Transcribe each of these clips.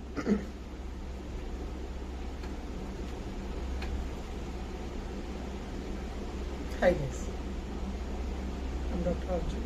Hi guys, I'm Dr. Arjun.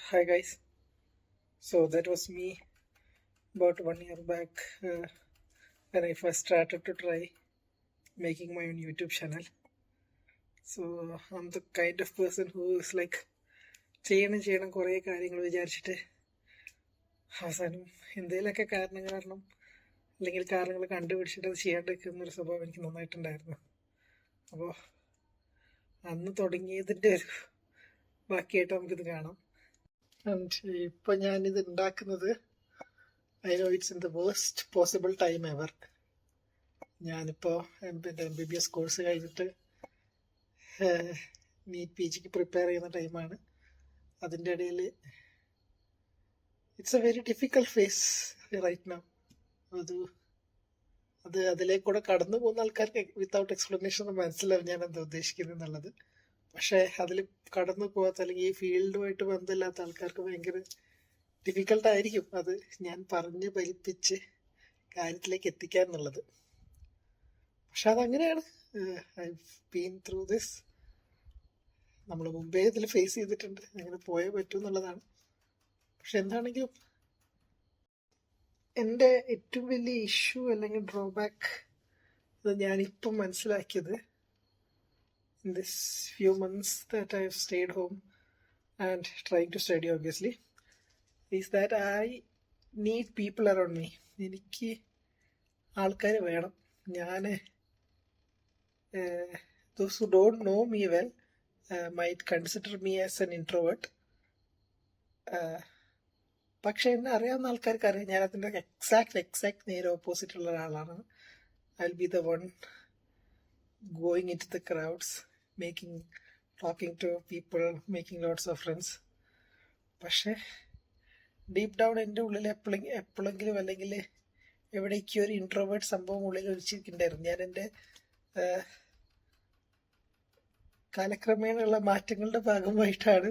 Hi guys. So that was me about 1 year back when I first started to try making my own YouTube channel. So I'm the kind of person who is like ചെയ്യണം കുറേ കാര്യങ്ങൾ വിചാരിച്ചിട്ട് അവസാനം എന്തെങ്കിലുമൊക്കെ കാരണം അല്ലെങ്കിൽ കാരണങ്ങൾ കണ്ടുപിടിച്ചിട്ട് അത് ചെയ്യാണ്ടിരിക്കുന്നൊരു സ്വഭാവം എനിക്ക് നന്നായിട്ടുണ്ടായിരുന്നു. അപ്പോൾ അന്ന് തുടങ്ങിയതിൻ്റെ ഒരു ബാക്കിയായിട്ട് നമുക്കിത് കാണാം. ആൻഡ് ഇപ്പം ഞാനിത് ഉണ്ടാക്കുന്നത് I know it's in the waste possible time ever. ഞാനിപ്പോൾ MBBS കോഴ്സ് കഴിഞ്ഞിട്ട് നീറ്റ് PGക്ക് പ്രിപ്പയർ ചെയ്യുന്ന ടൈമാണ്. അതിൻ്റെ ഇടയിൽ it's a very difficult phase right now. അതിലേക്കൂടെ കടന്നു പോകുന്ന ആൾക്കാർക്ക് വിത്തൗട്ട് എക്സ്പ്ലനേഷൻ മനസ്സിലാവും ഞാൻ എന്താ ഉദ്ദേശിക്കുന്നത് എന്നുള്ളത്. പക്ഷേ അതിൽ കടന്നു പോകാത്ത അല്ലെങ്കിൽ ഈ ഫീൽഡുമായിട്ട് ബന്ധമില്ലാത്ത ആൾക്കാർക്ക് ഭയങ്കര ഡിഫിക്കൽട്ടായിരിക്കും അത് ഞാൻ പറഞ്ഞ് ഫലിപ്പിച്ച് കാര്യത്തിലേക്ക് എത്തിക്കുക എന്നുള്ളത്. പക്ഷെ അതങ്ങനെയാണ്. I been through this. നമ്മൾ മുമ്പേ ഇതിൽ ഫേസ് ചെയ്തിട്ടുണ്ട്. അങ്ങനെ പോയേ പറ്റൂ എന്നുള്ളതാണ്. പക്ഷെ എന്താണെങ്കിലും എൻ്റെ ഏറ്റവും വലിയ ഇഷ്യൂ അല്ലെങ്കിൽ ഡ്രോബാക്ക് അത് ഞാനിപ്പം മനസ്സിലാക്കിയത് in this few months that I have stayed home and trying to study obviously is that I need people around me. എനിക്ക് ആൾക്കാർ വേണം. ഞാൻ those who don't know me well might consider me as an introvert. പക്ഷെ എന്നെ അറിയാവുന്ന ആൾക്കാർക്ക് അറിയാം ഞാൻ അതിൻ്റെ എക്സാക്ട് നേരെ ഓപ്പോസിറ്റ് ഉള്ള ഒരാളാണ്. I will be the one going into the crowds, talking to people, making lots of friends. പക്ഷെ ഡീപ്പ് ഡൗൺ എൻ്റെ ഉള്ളിൽ എപ്പോഴെങ്കിലും അല്ലെങ്കിൽ എവിടേക്കും ഒരു ഇൻട്രോവേർട്ട് സംഭവം ഉള്ളിൽ ഒഴിച്ചിട്ടുണ്ടായിരുന്നു. ഞാൻ എൻ്റെ കാലക്രമേണയുള്ള മാറ്റങ്ങളുടെ ഭാഗമായിട്ടാണ്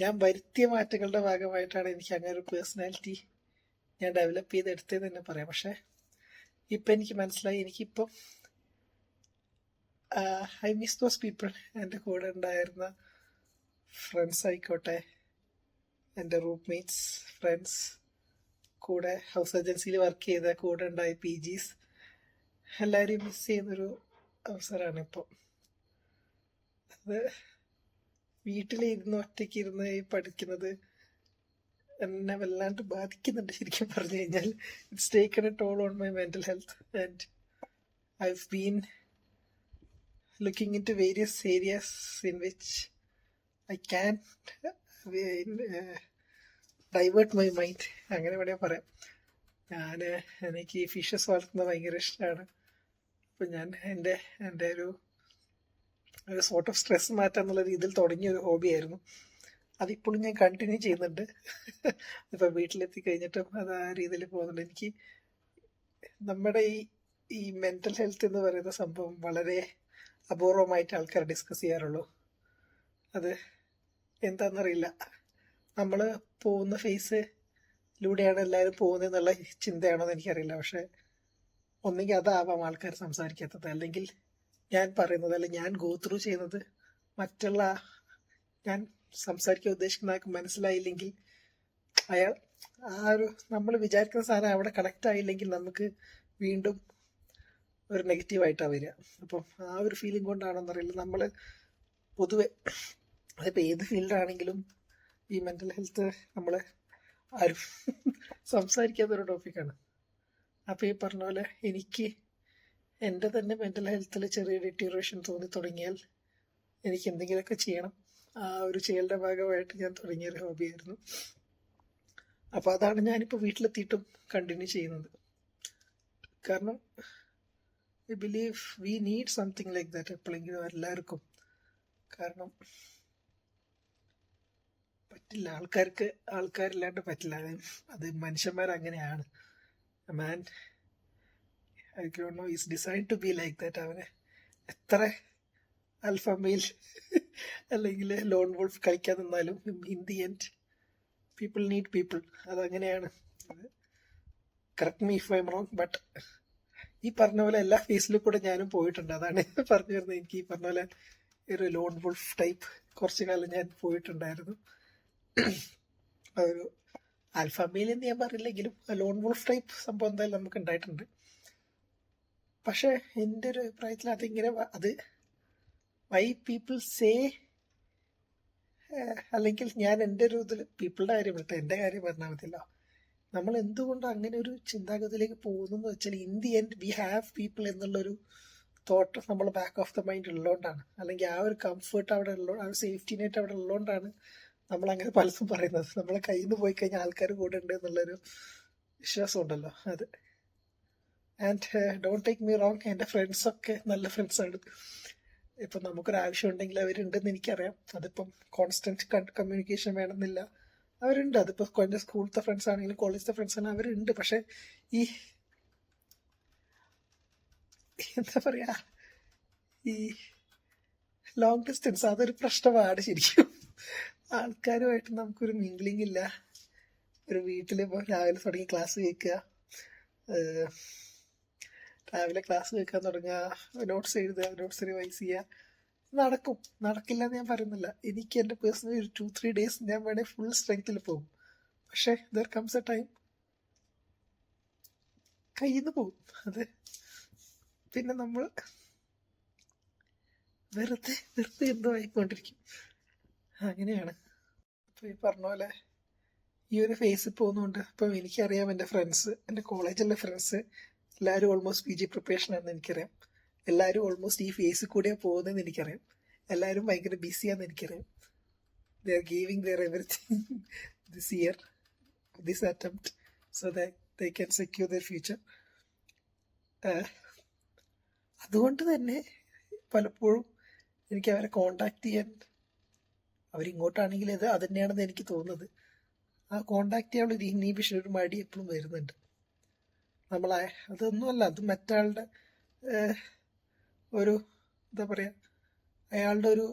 ഞാൻ വരുത്തിയ മാറ്റങ്ങളുടെ ഭാഗമായിട്ടാണ് എനിക്ക് അങ്ങനെ ഒരു പേഴ്സണാലിറ്റി ഞാൻ ഡെവലപ്പ് ചെയ്തെടുത്തതെന്ന് തന്നെ പറയാം. പക്ഷെ ഇപ്പം എനിക്ക് മനസ്സിലായി എനിക്കിപ്പം ഐ മിസ് ദോസ് പീപ്പിൾ. എൻ്റെ കൂടെ ഉണ്ടായിരുന്ന ഫ്രണ്ട്സ് ആയിക്കോട്ടെ, എൻ്റെ റൂംമേറ്റ്സ്, ഫ്രണ്ട്സ്, കൂടെ ഹൗസ് ഏജൻസിയിൽ വർക്ക് ചെയ്ത കൂടെ ഉണ്ടായ PGs എല്ലാവരെയും മിസ് ചെയ്യുന്നൊരു അവസരമാണ് ഇപ്പം. അത് വീട്ടിലിരുന്ന് ഒറ്റയ്ക്ക് ഇരുന്ന് പഠിക്കുന്നത് എന്നെ വല്ലാണ്ട് ബാധിക്കുന്നുണ്ട്. ശരിക്കും പറഞ്ഞു കഴിഞ്ഞാൽ it's taken a toll on my mental health and I have been looking into various areas in which I can divert my mind. അങ്ങനെ വേണമെങ്കിൽ പറയാം. എനിക്ക് ഫിഷസ് വളർത്തുന്നത് ഭയങ്കര ഇഷ്ടമാണ്. അപ്പം ഞാൻ എൻ്റെ ഒരു സോർട്ട് ഓഫ് സ്ട്രെസ് മാറ്റാന്നുള്ള രീതിയിൽ തുടങ്ങിയ ഒരു ഹോബിയായിരുന്നു. അതിപ്പോഴും ഞാൻ കണ്ടിന്യൂ ചെയ്യുന്നുണ്ട്. ഇപ്പം വീട്ടിലെത്തി കഴിഞ്ഞിട്ടും അത് ആ രീതിയിൽ പോകുന്നുണ്ട്. എനിക്ക് നമ്മുടെ ഈ മെൻ്റൽ ഹെൽത്ത് എന്ന് പറയുന്ന സംഭവം വളരെ അപൂർവമായിട്ട് ആൾക്കാർ ഡിസ്കസ് ചെയ്യാറുള്ളൂ. അത് എന്താണെന്നറിയില്ല. നമ്മൾ പോകുന്ന ഫേസിലൂടെയാണ് എല്ലാവരും പോകുന്നതെന്നുള്ള ചിന്തയാണോ എന്ന് എനിക്കറിയില്ല. പക്ഷെ ഒന്നെങ്കിൽ അതാവാം ആൾക്കാർ സംസാരിക്കാത്തത്, അല്ലെങ്കിൽ ഞാൻ പറയുന്നത് അല്ലെങ്കിൽ ഞാൻ ഗോ ത്രൂ ചെയ്യുന്നത് മറ്റുള്ള ഞാൻ സംസാരിക്കാൻ ഉദ്ദേശിക്കുന്ന ആൾക്ക് മനസ്സിലായില്ലെങ്കിൽ അയാൾ നമ്മൾ വിചാരിക്കുന്ന സാധനം അവിടെ കണക്റ്റ് ആയില്ലെങ്കിൽ നമുക്ക് വീണ്ടും ഒരു നെഗറ്റീവായിട്ടാണ് വരിക. അപ്പം ആ ഒരു ഫീലിംഗ് കൊണ്ടാണെന്നറിയില്ല നമ്മൾ പൊതുവെ അതിപ്പോൾ ഏത് ഫീൽഡാണെങ്കിലും ഈ മെൻ്റൽ ഹെൽത്ത് നമ്മൾ ആരും സംസാരിക്കാത്തൊരു ടോപ്പിക്കാണ്. അപ്പോൾ ഈ പറഞ്ഞ പോലെ എനിക്ക് എൻ്റെ തന്നെ മെൻ്റൽ ഹെൽത്തിൽ ചെറിയ ഡിറ്റീറിയേഷൻ തോന്നി തുടങ്ങിയാൽ എനിക്ക് എന്തെങ്കിലുമൊക്കെ ചെയ്യണം. ആ ഒരു ചെയ്യലിൻ്റെ ഭാഗമായിട്ട് ഞാൻ തുടങ്ങിയൊരു ഹോബിയായിരുന്നു. അപ്പോൾ അതാണ് ഞാനിപ്പോൾ വീട്ടിലെത്തിയിട്ടും കണ്ടിന്യൂ ചെയ്യുന്നത്. കാരണം I believe we need something like that എപ്പോഴെങ്കിലും എല്ലാവർക്കും. കാരണം പറ്റില്ല, ആൾക്കാരില്ലാണ്ട് പറ്റില്ല. അത് മനുഷ്യന്മാരങ്ങനെയാണ്. Man I don't know is designed to be like that. അവന് എത്ര അൽഫ മെയിൽ അല്ലെങ്കിൽ ലോൺ വോൾഫ് കളിക്കാൻ നിന്നാലും in the end people need people. അതങ്ങനെയാണ്. Correct me if I am wrong, but ഈ പറഞ്ഞ പോലെ എല്ലാ ഫേസിലും കൂടെ ഞാനും പോയിട്ടുണ്ട്. അതാണ് പറഞ്ഞു വരുന്നത്. എനിക്ക് ഈ പറഞ്ഞ പോലെ ഒരു ലോൺ വോൾഫ് ടൈപ്പ് കുറച്ചു കാലം ഞാൻ പോയിട്ടുണ്ടായിരുന്നു. ഒരു ആൽഫ മെയിൽ എന്ന് ഞാൻ പറയില്ലെങ്കിലും ലോൺ വോൾഫ് ടൈപ്പ് സംഭവം എന്തായാലും നമുക്ക് ഉണ്ടായിട്ടുണ്ട്. പക്ഷെ എൻ്റെ ഒരു അഭിപ്രായത്തിൽ അതിങ്ങനെ അത് വൈ പീപ്പിൾ സേ, അല്ലെങ്കിൽ ഞാൻ എൻ്റെ ഒരു ഇതിൽ പീപ്പിളുടെ കാര്യം വിട്ടെ എൻ്റെ കാര്യം പറഞ്ഞാൽ മതിയല്ലോ. നമ്മൾ എന്തുകൊണ്ട് അങ്ങനെ ഒരു ചിന്താഗതിയിലേക്ക് പോകുന്നു എന്ന് വെച്ചാൽ in the end we have people എന്നുള്ളൊരു തോട്ട് നമ്മൾ ബാക്ക് ഓഫ് ദ മൈൻഡ് ഉള്ളതുകൊണ്ടാണ്. അല്ലെങ്കിൽ ആ ഒരു കംഫർട്ട് അവിടെ ഉള്ള, ആ ഒരു സേഫ്റ്റി നെറ്റ് അവിടെ ഉള്ളതുകൊണ്ടാണ് നമ്മൾ അങ്ങനെ പലതും പറയുന്നത്. നമ്മളെ കയ്യിൽ നിന്ന് പോയി കഴിഞ്ഞാൽ ആൾക്കാർ കൂടെ ഉണ്ട് എന്നുള്ളൊരു വിശ്വാസം ഉണ്ടല്ലോ, അത്. And don't take me wrong, എൻ്റെ ഫ്രണ്ട്സൊക്കെ നല്ല ഫ്രണ്ട്സാണ്. ഇപ്പം നമുക്കൊരാവശ്യം ഉണ്ടെങ്കിൽ അവരുണ്ടെന്ന് എനിക്കറിയാം. അതിപ്പം കോൺസ്റ്റന്റ് കമ്മ്യൂണിക്കേഷൻ വേണമെന്നില്ല, അവരുണ്ട്. അതിപ്പോൾ എൻ്റെ സ്കൂളത്തെ ഫ്രണ്ട്സ് ആണെങ്കിലും കോളേജിലത്തെ ഫ്രണ്ട്സ് ആണെങ്കിലും അവരുണ്ട്. പക്ഷെ ഈ എന്താ പറയാ, ഈ ലോങ് ഡിസ്റ്റൻസ് അതൊരു പ്രശ്നമാണ് ശരിക്കും. ആൾക്കാരുമായിട്ട് നമുക്കൊരു മിംഗ്ലിംഗ് ഇല്ല. ഒരു വീട്ടിൽ ഇപ്പോൾ രാവിലെ തുടങ്ങി ക്ലാസ് കേൾക്കുക, രാവിലെ ക്ലാസ് കേൾക്കാൻ തുടങ്ങുക, നോട്ട്സ് എഴുതുക, നോട്ട്സ് റിവൈസ് ചെയ്യുക, നടക്കും. നടക്കില്ല എന്ന് ഞാൻ പറയുന്നില്ല. എനിക്ക് എൻ്റെ പേഴ്സണലി ഒരു 2-3 days ഞാൻ വേണേൽ ഫുൾ സ്ട്രെങ്ത്തിൽ പോകും. പക്ഷേ ദർ കംസ് എ ടൈം കയ്യിൽ നിന്ന് പോകും. അത് പിന്നെ നമ്മൾ വെറുതെ എന്തോ ആയിക്കൊണ്ടിരിക്കും. അങ്ങനെയാണ്. അപ്പോൾ ഈ പറഞ്ഞ പോലെ ഈ ഒരു ഫേസിൽ പോകുന്നുണ്ട്. അപ്പം എനിക്കറിയാം എൻ്റെ ഫ്രണ്ട്സ്, എൻ്റെ കോളേജിലെ ഫ്രണ്ട്സ് എല്ലാവരും ഓൾമോസ്റ്റ് PG പ്രിപ്പറേഷൻ ആണെന്ന് എനിക്കറിയാം. എല്ലാവരും ഓൾമോസ്റ്റ് ഈ ഫേസിൽ കൂടെയാണ് പോകുന്നതെന്ന് എനിക്കറിയാം. എല്ലാവരും ഭയങ്കര ബിസിയാണെന്ന് എനിക്കറിയാം. They are giving their everything this year, this attempt, so that they can secure their future. അതുകൊണ്ട് തന്നെ പലപ്പോഴും എനിക്ക് അവരെ കോണ്ടാക്ട് ചെയ്യാൻ, അവരിങ്ങോട്ടാണെങ്കിൽ അത് തന്നെയാണെന്ന് എനിക്ക് തോന്നുന്നത്. ആ കോണ്ടാക്ട് ചെയ്യാനുള്ള ഒരു ഇൻഹിബിഷൻ, ഒരു മടി എപ്പോഴും വരുന്നുണ്ട്. അതൊന്നുമല്ല, അത് മറ്റാളുടെ ഒരു എന്താ പറയുക, അയാളുടെ ഒരു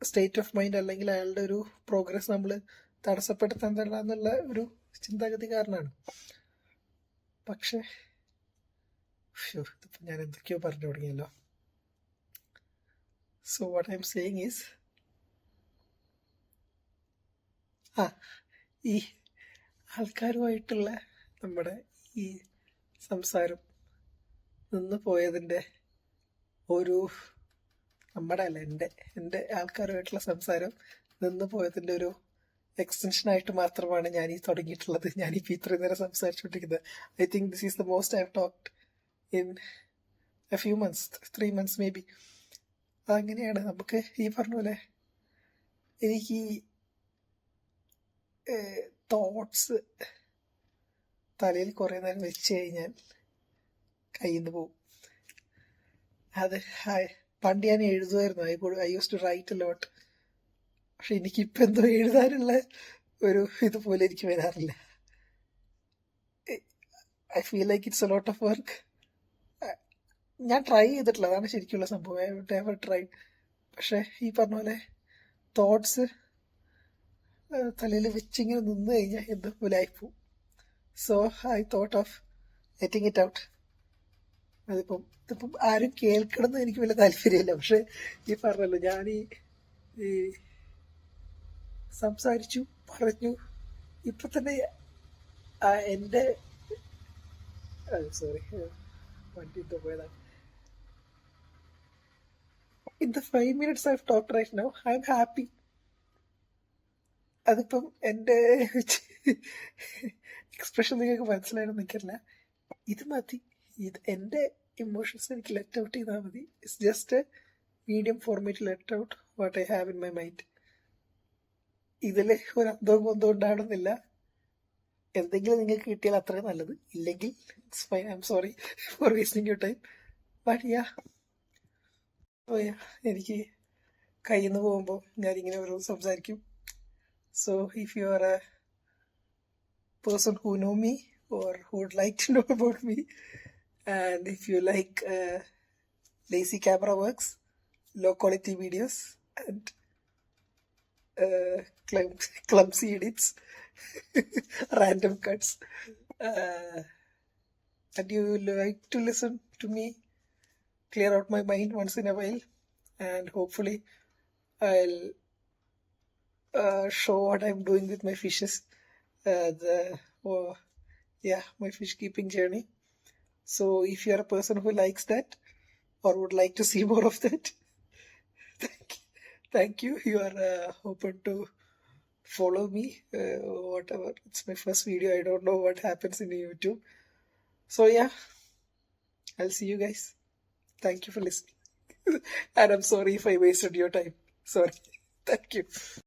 സ്റ്റേറ്റ് ഓഫ് മൈൻഡ് അല്ലെങ്കിൽ അയാളുടെ ഒരു പ്രോഗ്രസ് നമ്മൾ തടസ്സപ്പെടുത്താൻ തരില്ല എന്നുള്ള ഒരു ചിന്താഗതി കാരണമാണ്. പക്ഷേ ഇതിപ്പോൾ ഞാൻ എന്തൊക്കെയോ പറഞ്ഞു തുടങ്ങിയല്ലോ. So what I am saying is, ഈ ആൾക്കാരുമായിട്ടുള്ള നമ്മുടെ ഈ സംസാരം നിന്ന് പോയതിൻ്റെ ഒരു, നമ്മുടെ അല്ല എൻ്റെ ആൾക്കാരുമായിട്ടുള്ള സംസാരം നിന്ന് പോയതിൻ്റെ ഒരു എക്സ്റ്റൻഷനായിട്ട് മാത്രമാണ് ഞാൻ ഈ തുടങ്ങിയിട്ടുള്ളത്. ഞാനിപ്പോൾ ഇത്രയും നേരം സംസാരിച്ചുകൊണ്ടിരിക്കുന്നത്. I think this is the most I have talked in a few months, 3 months maybe. അങ്ങനെയാണ്. നമുക്ക് ഈ പറഞ്ഞ പോലെ എനിക്ക് തോട്ട്സ് തലയിൽ കുറേ നേരം വെച്ച് കഴിഞ്ഞാൽ കയ്യിൽ നിന്ന് പോകും. അത് പണ്ട് ഞാൻ എഴുതുമായിരുന്നു, I use to write a lot. പക്ഷെ എനിക്കിപ്പോൾ എന്തോ എഴുതാനുള്ള ഒരു ഇതുപോലെ എനിക്ക് വരാറില്ല. I feel like it's a lot of work. ഞാൻ ട്രൈ ചെയ്തിട്ടില്ല, അതാണ് ശരിക്കുള്ള സംഭവം. I would never try. പക്ഷെ ഈ പറഞ്ഞ പോലെ തോട്ട്സ് തലയിൽ വെച്ചിങ്ങനെ നിന്ന് കഴിഞ്ഞാൽ എന്തോ പോലെ ആയിപ്പോവും. So I thought of letting it out. ഇതിപ്പം ആരും കേൾക്കണമെന്ന് എനിക്ക് വലിയ താല്പര്യമില്ല. പക്ഷെ ഈ പറഞ്ഞല്ലോ, ഞാൻ ഈ സംസാരിച്ചു, പറഞ്ഞു. ഇപ്പം തന്നെ എൻ്റെ സോറി, വണ്ടി പോയതാണ്. In the 5 minutes I've talked right now, I'm happy. അതിപ്പം എൻ്റെ എക്സ്പ്രഷൻ നിങ്ങൾക്ക് മനസ്സിലായെന്ന് എനിക്കറിയില്ല. ഇത് മതി. എൻ്റെ ഇമോഷൻസ് എനിക്ക് ലെറ്റ് ഔട്ട് ചെയ്താൽ മതി. It's just A medium format let out what I have in my mind. ഇതിൽ ഒരു അന്തവും കൊന്തവും ഉണ്ടാവണമെന്നില്ല. എന്തെങ്കിലും നിങ്ങൾക്ക് കിട്ടിയാൽ അത്രയും നല്ലത്, ഇല്ലെങ്കിൽ it's fine. I'm sorry for wasting your time. But എനിക്ക് കയ്യിൽ നിന്ന് പോകുമ്പോൾ ഞാനിങ്ങനെ ഓരോ സംസാരിക്കും. So if you are a person who know me or who would like to know about me, and if you like lazy camera works, low quality videos, and clumsy edits, random cuts. Uh, and you like to listen to me clear out my mind once in a while, and hopefully I'll show what I'm doing with my fishes. The oh, yeah, my fish keeping journey. So if you're a person who likes that or would like to see more of that, thank you. You are open to follow me. Whatever. It's my first video. I don't know what happens in YouTube. So yeah, I'll see you guys. Thank you for listening. And I'm sorry if I wasted your time. Sorry. Thank you.